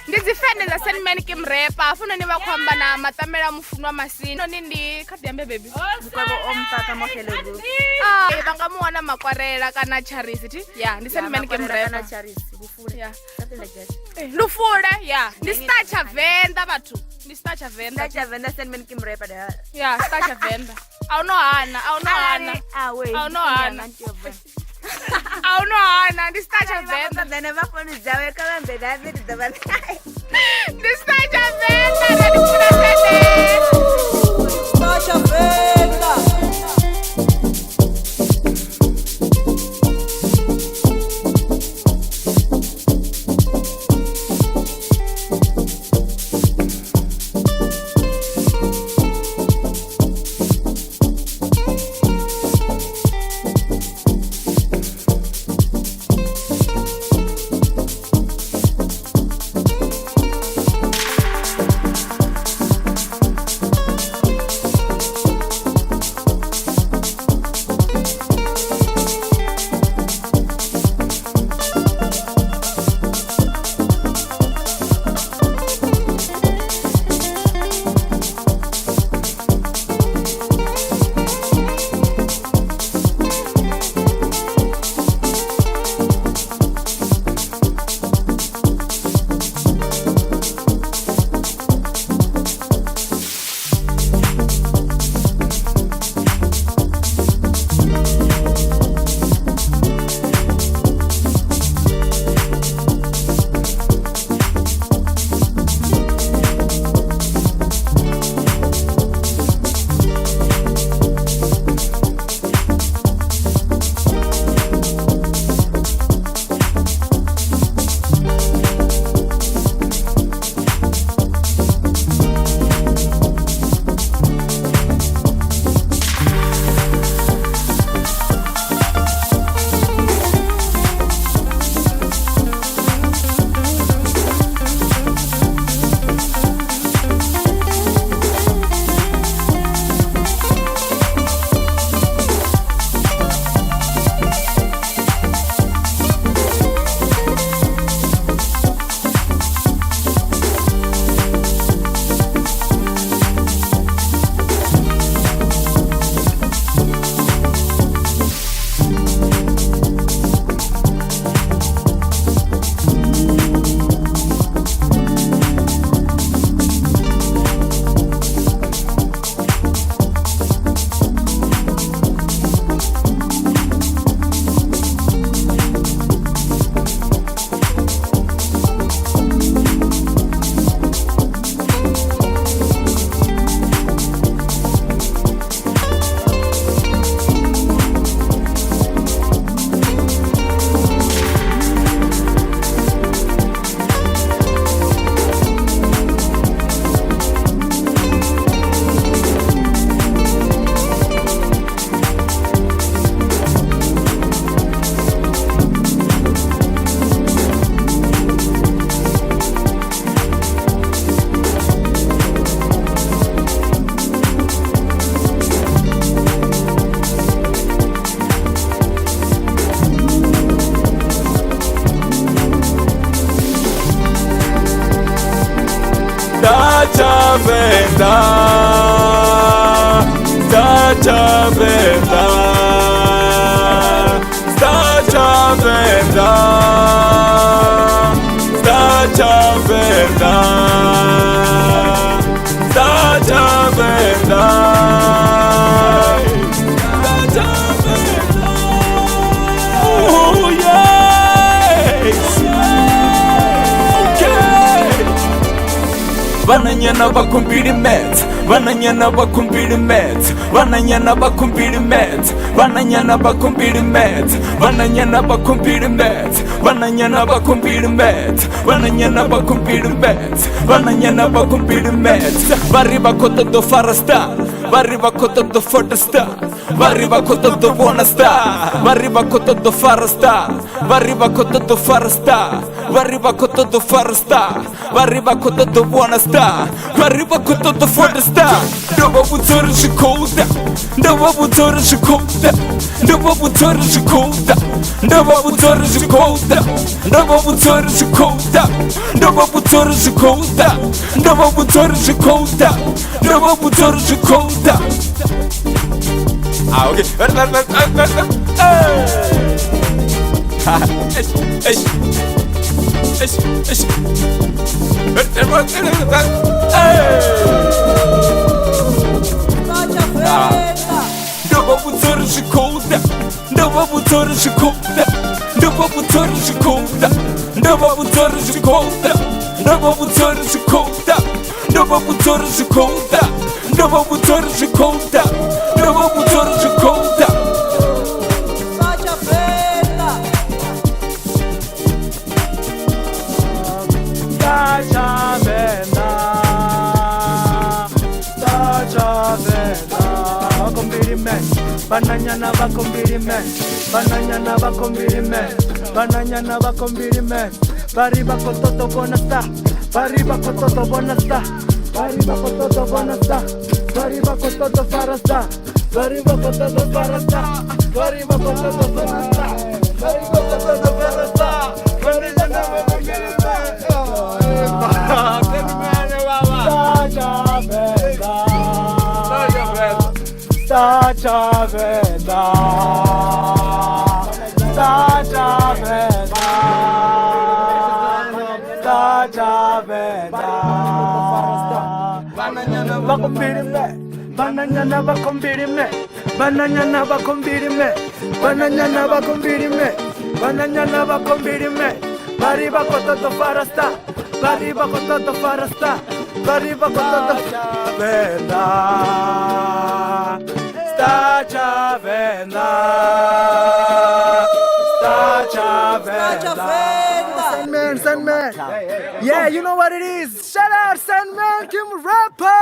Ndizifendela Sandman kimrepa afuna ni bakhamba na matamela mufunwa masini nindi khadi yambe baby Bukwabo ompaka mohelelu bangamuona makwarela kana charity ndi Sandman kimrepa na charity bufule something like that lufule ndi stacha venda bathu ndi stacha venda Sandman kimrepa da stacha venda auno hana ndi stacha venda then vafoni zawe kama mbedave dzavana ndi stacha venda ndikuna vende stacha venda Vananyana vakumbiri meds, vananyana vakumbiri meds, vananyana vakumbiri meds, vananyana vakumbiri meds, vananyana vakumbiri meds, vananyana vakumbiri meds, vananyana vakumbiri meds, vananyana vakumbiri meds. Variva kota do farasta, variva kota do fortesta, variva kota do bonasta, variva kota do farasta, variva kota do farasta, variva kota do farasta, variva kota do bonasta, variva kota do fortesta. Shikoda, Nova Butora Shikoda, Nova Butora Shikoda, Nova Butora Shikoda, Nova Butora Shikoda, Nova Butora Shikoda, Nova Butora Shikoda, Nova Butora Shikoda, Nova Butora Shikoda. Ah, okay. Nova Butora Shikoda, Nova Butora Shikoda, Nova Butora Shikoda, Nova Butora Shikoda, Nova Butora Shikoda, Nova Butora Shikoda, Nova Butora Shikoda, Nova Butora Shikoda. Sacha Venda. Sacha Venda. Sacha Venda. Bakombirimen. Bananyana bakombirimen. Bananyana bakombirimen. Bananyana bakombirimen. Bari bakototo bonasta. Bari bakototo bonasta. Bari bakototo bonasta. Bari bakototo farasta. Bari bakototo farasta. Bari bakototo farasta. Bari bakototo farasta. Bari Sacha Venda. Sacha Venda. Sacha Venda. Bakombirime. Bananyana bakombirime. Bananyana bakombirime. Bananyana bakombirime. Bananyana bakombirime. Bari bakototo farasta. Bari bakototo farasta. Bari bakototo Venda. Sacha Venda. Sacha Venda. Sandman. Yeah, you know what it is. Shout out Sandman Kim Rapper.